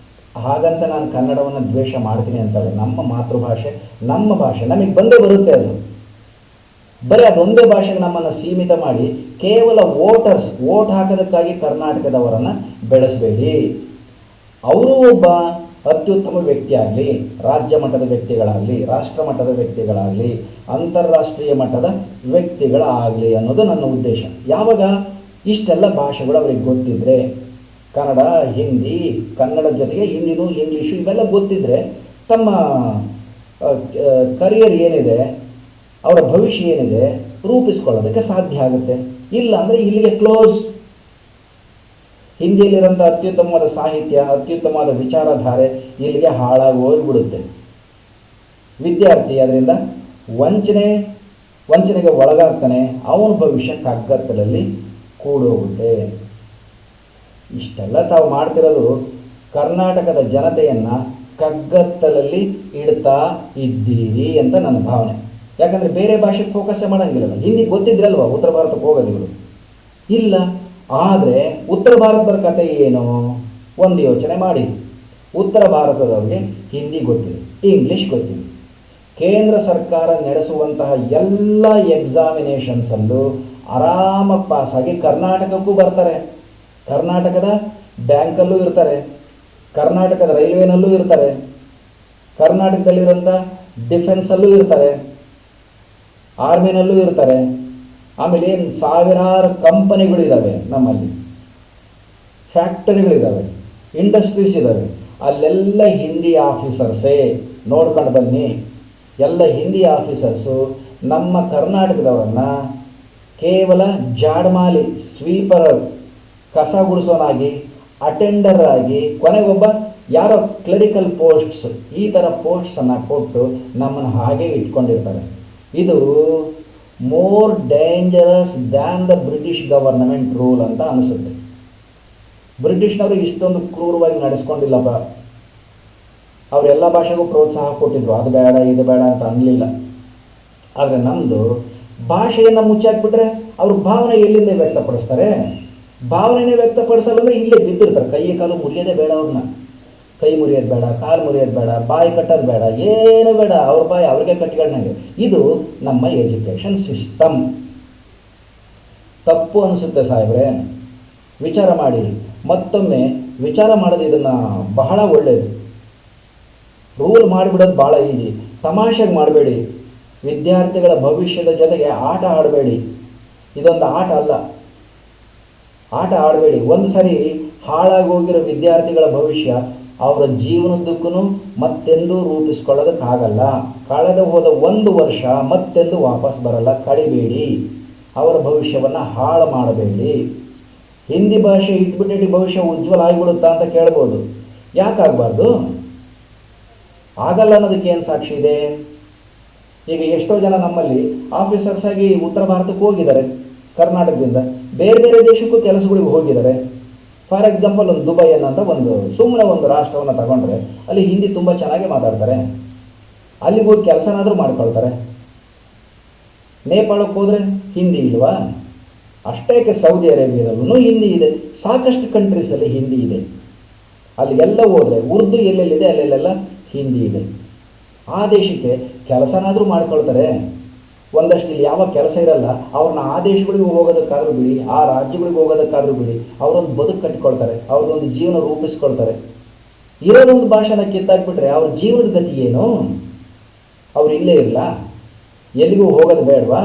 A: ಹಾಗಂತ ನಾನು ಕನ್ನಡವನ್ನು ದ್ವೇಷ ಮಾಡ್ತೀನಿ ಅಂತಲ್ಲ. ನಮ್ಮ ಮಾತೃಭಾಷೆ, ನಮ್ಮ ಭಾಷೆ ನಮಗೆ ಬಂದೇ ಬರುತ್ತೆ. ಅದು ಬರೀ ಅದೊಂದೇ ಭಾಷೆಗೆ ನಮ್ಮನ್ನು ಸೀಮಿತ ಮಾಡಿ ಕೇವಲ ವೋಟ್ ಹಾಕೋದಕ್ಕಾಗಿ ಕರ್ನಾಟಕದವರನ್ನು ಬೆಳೆಸಬೇಡಿ. ಅವರು ಒಬ್ಬ ಅತ್ಯುತ್ತಮ ವ್ಯಕ್ತಿ ಆಗಲಿ, ರಾಜ್ಯ ಮಟ್ಟದ ವ್ಯಕ್ತಿಗಳಾಗಲಿ, ರಾಷ್ಟ್ರ ಮಟ್ಟದ ವ್ಯಕ್ತಿಗಳಾಗಲಿ, ಅಂತಾರಾಷ್ಟ್ರೀಯ ಮಟ್ಟದ ವ್ಯಕ್ತಿಗಳಾಗಲಿ ಅನ್ನೋದು ನನ್ನ ಉದ್ದೇಶ. ಯಾವಾಗ ಇಷ್ಟೆಲ್ಲ ಭಾಷೆಗಳು ಅವ್ರಿಗೆ ಗೊತ್ತಿದ್ದರೆ, ಕನ್ನಡ, ಹಿಂದಿ, ಕನ್ನಡದ ಜೊತೆಗೆ ಹಿಂದಿನೂ, ಇಂಗ್ಲೀಷು ಇವೆಲ್ಲ ಗೊತ್ತಿದ್ದರೆ ತಮ್ಮ ಕರಿಯರ್ ಏನಿದೆ, ಅವರ ಭವಿಷ್ಯ ಏನಿದೆ ರೂಪಿಸ್ಕೊಳ್ಳೋದಕ್ಕೆ ಸಾಧ್ಯ ಆಗುತ್ತೆ. ಇಲ್ಲ ಅಂದರೆ ಇಲ್ಲಿಗೆ ಕ್ಲೋಸ್. ಹಿಂದಿಯಲ್ಲಿರೋಂಥ ಅತ್ಯುತ್ತಮವಾದ ಸಾಹಿತ್ಯ, ಅತ್ಯುತ್ತಮವಾದ ವಿಚಾರಧಾರೆ ಇಲ್ಲಿಗೆ ಹಾಳಾಗಿ ಹೋಗಿಬಿಡುತ್ತೆ. ವಿದ್ಯಾರ್ಥಿ ಅದರಿಂದ ವಂಚನೆಗೆ ಒಳಗಾಗ್ತಾನೆ, ಅವನ ಭವಿಷ್ಯ ಕಗ್ಗತ್ತಲಲ್ಲಿ ಕೂಡೋಗುತ್ತೆ. ಇಷ್ಟೆಲ್ಲ ತಾವು ಮಾಡ್ತಿರೋದು ಕರ್ನಾಟಕದ ಜನತೆಯನ್ನು ಕಗ್ಗತ್ತಲಲ್ಲಿ ಇಡ್ತಾ ಇದ್ದೀರಿ ಅಂತ ನನ್ನ ಭಾವನೆ. ಯಾಕಂದರೆ ಬೇರೆ ಭಾಷೆಗೆ ಫೋಕಸ್ಸೇ ಮಾಡೋಂಗಿಲ್ಲ. ಹಿಂದಿ ಗೊತ್ತಿದ್ರಲ್ವ ಉತ್ತರ ಭಾರತಕ್ಕೆ ಹೋಗೋದಿಗಳು ಇಲ್ಲ. ಆದರೆ ಉತ್ತರ ಭಾರತದ ಕತೆ ಏನು ಒಂದು ಯೋಚನೆ ಮಾಡಿ. ಉತ್ತರ ಭಾರತದವ್ರಿಗೆ ಹಿಂದಿ ಗೊತ್ತಿದೆ, ಇಂಗ್ಲೀಷ್ ಗೊತ್ತಿದೆ. ಕೇಂದ್ರ ಸರ್ಕಾರ ನಡೆಸುವಂತಹ ಎಲ್ಲ ಎಕ್ಸಾಮಿನೇಷನ್ಸಲ್ಲೂ ಆರಾಮಾಗಿ ಪಾಸಾಗಿ ಕರ್ನಾಟಕಕ್ಕೂ ಬರ್ತಾರೆ. ಕರ್ನಾಟಕದ ಬ್ಯಾಂಕಲ್ಲೂ ಇರ್ತಾರೆ, ಕರ್ನಾಟಕದ ರೈಲ್ವೆನಲ್ಲೂ ಇರ್ತಾರೆ, ಕರ್ನಾಟಕದಲ್ಲಿರೋಂಥ ಡಿಫೆನ್ಸಲ್ಲೂ ಇರ್ತಾರೆ, ಆರ್ಮಿನಲ್ಲೂ ಇರ್ತಾರೆ. ಆಮೇಲೆ ಏನು ಸಾವಿರಾರು ಕಂಪನಿಗಳಿದ್ದಾವೆ, ನಮ್ಮಲ್ಲಿ ಫ್ಯಾಕ್ಟರಿಗಳಿದ್ದಾವೆ, ಇಂಡಸ್ಟ್ರೀಸ್ ಇದ್ದಾವೆ. ಅಲ್ಲೆಲ್ಲ ಹಿಂದಿ ಆಫೀಸರ್ಸೇ. ನೋಡ್ಕೊಂಡು ಬನ್ನಿ, ಎಲ್ಲ ಹಿಂದಿ ಆಫೀಸರ್ಸು ನಮ್ಮ ಕರ್ನಾಟಕದವರನ್ನು ಕೇವಲ ಜಾಡ್ಮಾಲಿ, ಸ್ವೀಪರ್, ಕಸ ಗುಡಿಸೋನಾಗಿ, ಅಟೆಂಡರ್ ಆಗಿ, ಕೊನೆಗೊಬ್ಬ ಯಾರೋ ಕ್ಲರಿಕಲ್ ಪೋಸ್ಟ್ಸ್, ಈ ಥರ ಪೋಸ್ಟ್ಸನ್ನು ಕೊಟ್ಟು ನಮ್ಮನ್ನು ಹಾಗೆ ಇಟ್ಕೊಂಡಿರ್ತಾರೆ. ಇದು more dangerous than the British government rule ಅಂತ ಅನಿಸುತ್ತೆ. ಬ್ರಿಟಿಷ್ನವರು ಇಷ್ಟೊಂದು ಕ್ರೂರವಾಗಿ ನಡೆಸ್ಕೊಂಡಿಲ್ಲಪ್ಪ. ಅವರೆಲ್ಲ ಭಾಷೆಗೂ ಪ್ರೋತ್ಸಾಹ ಕೊಟ್ಟಿದ್ರು, ಅದು ಬೇಡ ಇದು ಬೇಡ ಅಂತ ಅನ್ನಲಿಲ್ಲ. ಆದರೆ ನಮ್ಮದು ಭಾಷೆಯನ್ನು ಮುಚ್ಚಾಕ್ಬಿಟ್ರೆ ಅವ್ರ ಭಾವನೆ ಎಲ್ಲಿಂದ ವ್ಯಕ್ತಪಡಿಸ್ತಾರೆ? ಭಾವನೆನೇ ವ್ಯಕ್ತಪಡಿಸಲ್ಲ ಅಂದರೆ ಇಲ್ಲೇ ಬಿದ್ದಿರ್ತಾರೆ. ಕೈ ಕಾಲು ಮುರಿಯೋದೇ ಬೇಡ, ಅವ್ರನ್ನ ಕೈ ಮುರಿಯೋದು ಬೇಡ, ಕಾಲು ಮುರಿಯೋದು ಬೇಡ, ಬಾಯಿ ಕಟ್ಟೋದು ಬೇಡ, ಏನು ಬೇಡ, ಅವ್ರ ಬಾಯಿ ಅವ್ರಿಗೆ ಕಟ್ಕೊಂಡಂಗೆ. ಇದು ನಮ್ಮ ಎಜುಕೇಷನ್ ಸಿಸ್ಟಮ್. ತಪ್ಪು ಅನಿಸುತ್ತೆ ಸಾಹೇಬ್ರೆ, ವಿಚಾರ ಮಾಡಿ. ಮತ್ತೊಮ್ಮೆ ವಿಚಾರ ಮಾಡೋದು ಇದನ್ನು ಬಹಳ ಒಳ್ಳೆಯದು. ರೂಲ್ ಮಾಡಿಬಿಡೋದು ಭಾಳ ಈಜಿ. ತಮಾಷೆಗೆ ಮಾಡಬೇಡಿ. ವಿದ್ಯಾರ್ಥಿಗಳ ಭವಿಷ್ಯದ ಜೊತೆಗೆ ಆಟ ಆಡಬೇಡಿ. ಇದೊಂದು ಆಟ ಅಲ್ಲ, ಆಟ ಆಡಬೇಡಿ. ಒಂದು ಸರಿ ಹಾಳಾಗಿ ಹೋಗಿರೋ ವಿದ್ಯಾರ್ಥಿಗಳ ಭವಿಷ್ಯ ಅವರ ಜೀವನದ್ದಕ್ಕೂ ಮತ್ತೆಂದೂ ರೂಪಿಸ್ಕೊಳ್ಳೋದಕ್ಕಾಗಲ್ಲ. ಕಳೆದು ಹೋದ ಒಂದು ವರ್ಷ ಮತ್ತೆಂದು ವಾಪಸ್ ಬರಲ್ಲ. ಕಳಿಬೇಡಿ, ಅವರ ಭವಿಷ್ಯವನ್ನು ಹಾಳು ಮಾಡಬೇಡಿ. ಹಿಂದಿ ಭಾಷೆ ಇಟ್ಬಿಟ್ಟು ಭವಿಷ್ಯ ಉಜ್ವಲ ಆಗಿಬಿಡುತ್ತಾ ಅಂತ ಕೇಳ್ಬೋದು. ಯಾಕಾಗಬಾರ್ದು? ಆಗಲ್ಲ ಅನ್ನೋದಕ್ಕೆ ಏನು ಸಾಕ್ಷಿ ಇದೆ? ಈಗ ಎಷ್ಟೋ ಜನ ನಮ್ಮಲ್ಲಿ ಆಫೀಸರ್ಸ್ ಆಗಿ ಉತ್ತರ ಭಾರತಕ್ಕೆ ಹೋಗಿದ್ದಾರೆ, ಕರ್ನಾಟಕದಿಂದ ಬೇರೆ ಬೇರೆ ದೇಶಕ್ಕೂ ಕೆಲಸಗಳಿಗೆ ಹೋಗಿದ್ದಾರೆ. ಫಾರ್ ಎಕ್ಸಾಂಪಲ್ ಒಂದು ದುಬೈ ಅನ್ನೋಂಥ ಸುಮ್ಮನೆ ಒಂದು ರಾಷ್ಟ್ರವನ್ನು ತಗೊಂಡ್ರೆ ಅಲ್ಲಿ ಹಿಂದಿ ತುಂಬ ಚೆನ್ನಾಗಿ ಮಾತಾಡ್ತಾರೆ. ಅಲ್ಲಿಗೆ ಹೋಗಿ ಕೆಲಸನಾದರೂ ಮಾಡ್ಕೊಳ್ತಾರೆ. ನೇಪಾಳಕ್ಕೆ ಹೋದರೆ ಹಿಂದಿ ಇಲ್ವಾ? ಅಷ್ಟೇಕೆ ಸೌದಿ ಅರೇಬಿಯಾದಲ್ಲೂ ಹಿಂದಿ ಇದೆ. ಸಾಕಷ್ಟು ಕಂಟ್ರೀಸಲ್ಲಿ ಹಿಂದಿ ಇದೆ. ಅಲ್ಲಿಗೆಲ್ಲ ಹೋದರೆ ಉರ್ದು ಎಲ್ಲೆಲ್ಲಿದೆ ಅಲ್ಲೆಲ್ಲ ಹಿಂದಿ ಇದೆ. ಆ ದೇಶಕ್ಕೆ ಕೆಲಸನಾದರೂ ಮಾಡ್ಕೊಳ್ತಾರೆ. ಒಂದಷ್ಟು ಇಲ್ಲಿ ಯಾವ ಕೆಲಸ ಇರಲ್ಲ, ಅವ್ರನ್ನ ಆ ದೇಶಗಳಿಗೆ ಹೋಗೋದಕ್ಕಾದ್ರೂ ಬಿಡಿ, ಆ ರಾಜ್ಯಗಳಿಗೆ ಹೋಗೋದಕ್ಕಾದ್ರೂ ಬಿಡಿ, ಅವರೊಂದು ಬದುಕು ಕಟ್ಟಿಕೊಳ್ತಾರೆ, ಅವ್ರದ್ದೊಂದು ಜೀವನ ರೂಪಿಸ್ಕೊಳ್ತಾರೆ. ಇರೋದೊಂದು ಭಾಷೆನ ಕಿತ್ತಾಕ್ಬಿಟ್ರೆ ಅವ್ರ ಜೀವನದ ಗತಿ ಏನು? ಅವ್ರು ಇಲ್ಲೇ ಇರಲ್ಲ, ಎಲ್ಲಿಗೂ ಹೋಗೋದು ಬೇಡವಾ?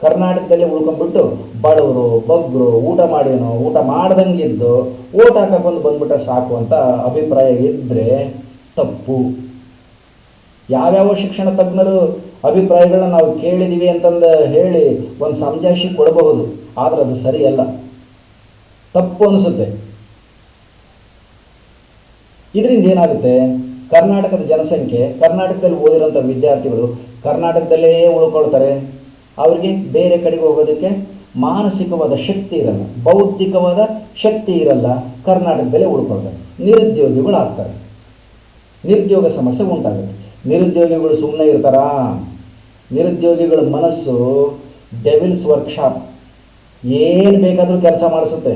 A: ಕರ್ನಾಟಕದಲ್ಲೇ ಉಳ್ಕೊಂಡ್ಬಿಟ್ಟು ಬಡವರು ಬಗ್ಗರು ಊಟ ಮಾಡೇನೋ ಊಟ ಮಾಡ್ದಂಗಿದ್ದು ಓಟ್ ಹಾಕಕ್ಕೆ ಬಂದ್ಬಿಟ್ರೆ ಸಾಕು ಅಂತ ಅಭಿಪ್ರಾಯ ಇದ್ದರೆ ತಪ್ಪು. ಯಾವ್ಯಾವ ಶಿಕ್ಷಣ ತಜ್ಞರು ಅಭಿಪ್ರಾಯಗಳನ್ನ ನಾವು ಕೇಳಿದ್ದೀವಿ ಅಂತಂದು ಹೇಳಿ ಒಂದು ಸಮಜಾಯಿಷಿ ಕೊಡಬಹುದು, ಆದರೆ ಅದು ಸರಿಯಲ್ಲ, ತಪ್ಪು ಅನಿಸುತ್ತೆ. ಇದರಿಂದ ಏನಾಗುತ್ತೆ? ಕರ್ನಾಟಕದ ಜನಸಂಖ್ಯೆ, ಕರ್ನಾಟಕದಲ್ಲಿ ಓದಿರೋಂಥ ವಿದ್ಯಾರ್ಥಿಗಳು ಕರ್ನಾಟಕದಲ್ಲೇ ಉಳ್ಕೊಳ್ತಾರೆ. ಅವರಿಗೆ ಬೇರೆ ಕಡೆಗೆ ಹೋಗೋದಕ್ಕೆ ಮಾನಸಿಕವಾದ ಶಕ್ತಿ ಇರಲ್ಲ, ಬೌದ್ಧಿಕವಾದ ಶಕ್ತಿ ಇರಲ್ಲ, ಕರ್ನಾಟಕದಲ್ಲೇ ಉಳ್ಕೊಳ್ತಾರೆ. ನಿರುದ್ಯೋಗಿಗಳಾಗ್ತಾರೆ, ನಿರುದ್ಯೋಗ ಸಮಸ್ಯೆ ಉಂಟಾಗುತ್ತೆ. ನಿರುದ್ಯೋಗಿಗಳು ಸುಮ್ಮನೆ ಇರ್ತಾರಾ? ನಿರುದ್ಯೋಗಿಗಳ ಮನಸ್ಸು ಡೆವಿಲ್ಸ್ ವರ್ಕ್ಶಾಪ್, ಏನು ಬೇಕಾದರೂ ಕೆಲಸ ಮಾಡಿಸುತ್ತೆ.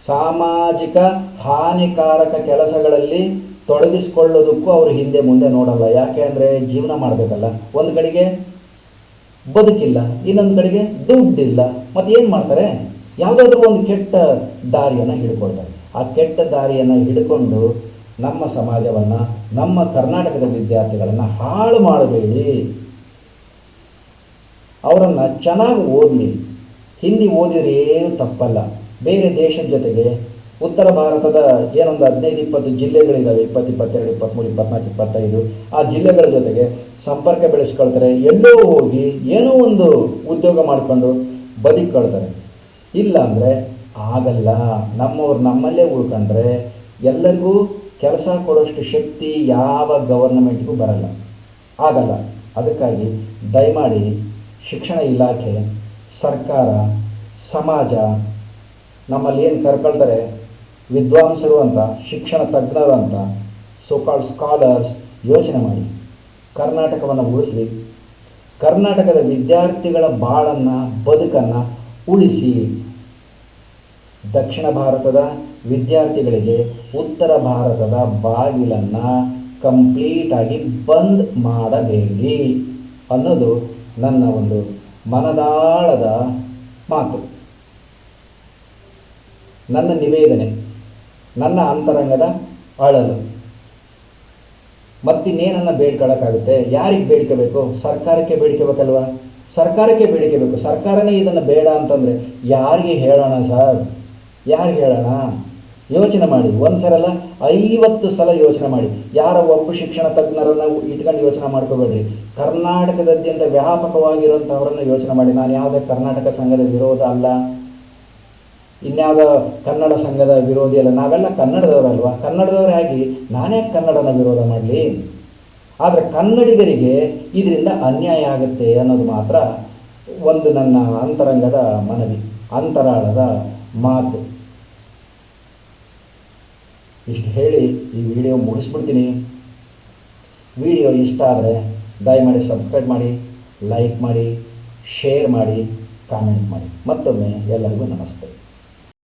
A: ಸಾಮಾಜಿಕ ಹಾನಿಕಾರಕ ಕೆಲಸಗಳಲ್ಲಿ ತೊಡಗಿಸ್ಕೊಳ್ಳೋದಕ್ಕೂ ಅವರು ಹಿಂದೆ ಮುಂದೆ ನೋಡಲ್ಲ. ಯಾಕೆ ಅಂದರೆ ಜೀವನ ಮಾಡಬೇಕಲ್ಲ. ಒಂದು ಕಡೆಗೆ ಬದುಕಿಲ್ಲ, ಇನ್ನೊಂದು ಕಡೆಗೆ ದುಡ್ಡಿಲ್ಲ. ಮತ್ತು ಏನು ಮಾಡ್ತಾರೆ? ಯಾವುದಾದ್ರೂ ಒಂದು ಕೆಟ್ಟ ದಾರಿಯನ್ನು ಹಿಡ್ಕೊಳ್ತಾರೆ. ಆ ಕೆಟ್ಟ ದಾರಿಯನ್ನು ಹಿಡ್ಕೊಂಡು ನಮ್ಮ ಸಮಾಜವನ್ನು, ನಮ್ಮ ಕರ್ನಾಟಕದ ವಿದ್ಯಾರ್ಥಿಗಳನ್ನು ಹಾಳು ಮಾಡಬೇಡಿ. ಅವರನ್ನು ಚೆನ್ನಾಗಿ ಓದಲಿ. ಹಿಂದಿ ಓದಿದ್ರೆ ಏನು ತಪ್ಪಲ್ಲ. ಬೇರೆ ದೇಶದ ಜೊತೆಗೆ ಉತ್ತರ ಭಾರತದ ಏನೊಂದು 15-20 ಜಿಲ್ಲೆಗಳಿದ್ದಾವೆ, 20, 22, 23, 24, 25 ಆ ಜಿಲ್ಲೆಗಳ ಜೊತೆಗೆ ಸಂಪರ್ಕ ಬೆಳೆಸ್ಕೊಳ್ತಾರೆ. ಎಲ್ಲೋ ಹೋಗಿ ಏನೋ ಒಂದು ಉದ್ಯೋಗ ಮಾಡಿಕೊಂಡು ಬದುಕೊಳ್ತಾರೆ. ಇಲ್ಲ ಅಂದರೆ ಆಗಲ್ಲ. ನಮ್ಮವ್ರು ನಮ್ಮಲ್ಲೇ ಉಳ್ಕೊಂಡ್ರೆ ಎಲ್ಲರಿಗೂ ಕೆಲಸ ಕೊಡೋಷ್ಟು ಶಕ್ತಿ ಯಾವ ಗವರ್ನಮೆಂಟ್ಗೂ ಬರಲ್ಲ, ಆಗಲ್ಲ. ಅದಕ್ಕಾಗಿ ದಯಮಾಡಿ ಶಿಕ್ಷಣ ಇಲಾಖೆ, ಸರ್ಕಾರ, ಸಮಾಜ ನಮ್ಮಲ್ಲಿ ಏನು ಕರ್ಕೊಳ್ತಾರೆ ವಿದ್ವಾಂಸರು ಅಂತ, ಶಿಕ್ಷಣ ತಜ್ಞರು ಅಂತ, ಸೋಕಾಲ್ಡ್ ಸ್ಕಾಲರ್ಸ್, ಯೋಚನೆ ಮಾಡಿ ಕರ್ನಾಟಕವನ್ನು ಉಳಿಸಿ, ಕರ್ನಾಟಕದ ವಿದ್ಯಾರ್ಥಿಗಳ ಬಾಳನ್ನು, ಬದುಕನ್ನು ಉಳಿಸಿ. ದಕ್ಷಿಣ ಭಾರತದ ವಿದ್ಯಾರ್ಥಿಗಳಿಗೆ ಉತ್ತರ ಭಾರತದ ಬಾಗಿಲನ್ನು ಕಂಪ್ಲೀಟಾಗಿ ಬಂದ್ ಮಾಡಬೇಡಿ ಅನ್ನೋದು ನನ್ನ ಒಂದು ಮನದಾಳದ ಮಾತು, ನನ್ನ ನಿವೇದನೆ, ನನ್ನ ಅಂತರಂಗದ ಅಳಲು. ಮತ್ತಿನ್ನೇನನ್ನು ಬೇಡ್ಕೊಳ್ಳೋಕ್ಕಾಗುತ್ತೆ? ಯಾರಿಗೆ ಬೇಡಿಕೆಬೇಕು? ಸರ್ಕಾರಕ್ಕೆ ಬೇಡಿಕೆಬೇಕಲ್ವ? ಸರ್ಕಾರಕ್ಕೆ ಬೇಡಿಕೆಬೇಕು. ಸರ್ಕಾರನೇ ಇದನ್ನು ಬೇಡ ಅಂತಂದರೆ ಯಾರಿಗೆ ಹೇಳೋಣ ಸರ್? ಯಾರಿಗೆ ಹೇಳೋಣ? ಯೋಚನೆ ಮಾಡಿ. ಒಂದು ಸಲ ಅಲ್ಲ, 50 ಸಲ ಯೋಚನೆ ಮಾಡಿ. ಯಾರೋ ಒಬ್ಬ ಶಿಕ್ಷಣ ತಜ್ಞರನ್ನು ಇಟ್ಕೊಂಡು ಯೋಚನೆ ಮಾಡ್ಕೋಬೇಡ್ರಿ. ಕರ್ನಾಟಕದಾದ್ಯಂತ ವ್ಯಾಪಕವಾಗಿರುವಂಥವರನ್ನು ಯೋಚನೆ ಮಾಡಿ. ನಾನು ಯಾವುದೇ ಕರ್ನಾಟಕ ಸಂಘದ ವಿರೋಧ ಅಲ್ಲ, ಇನ್ಯಾವುದೋ ಕನ್ನಡ ಸಂಘದ ವಿರೋಧಿ ಅಲ್ಲ. ನಾವೆಲ್ಲ ಕನ್ನಡದವರಲ್ವ? ಕನ್ನಡದವರಾಗಿ ನಾನೇ ಕನ್ನಡನ ವಿರೋಧ ಮಾಡಲಿ? ಆದರೆ ಕನ್ನಡಿಗರಿಗೆ ಇದರಿಂದ ಅನ್ಯಾಯ ಆಗುತ್ತೆ ಅನ್ನೋದು ಮಾತ್ರ ಒಂದು ನನ್ನ ಅಂತರಂಗದ ಮನವಿ, ಅಂತರಾಳದ ಮಾತು. ಇಷ್ಟು ಹೇಳಿ ಈ ವಿಡಿಯೋ ಮುಗಿಸ್ಬಿಡ್ತೀನಿ. ವಿಡಿಯೋ ಇಷ್ಟ ಆದರೆ ದಯಮಾಡಿ ಸಬ್ಸ್ಕ್ರೈಬ್ ಮಾಡಿ, ಲೈಕ್ ಮಾಡಿ, ಶೇರ್ ಮಾಡಿ, ಕಾಮೆಂಟ್ ಮಾಡಿ. ಮತ್ತೊಮ್ಮೆ ಎಲ್ಲರಿಗೂ ನಮಸ್ತೆ.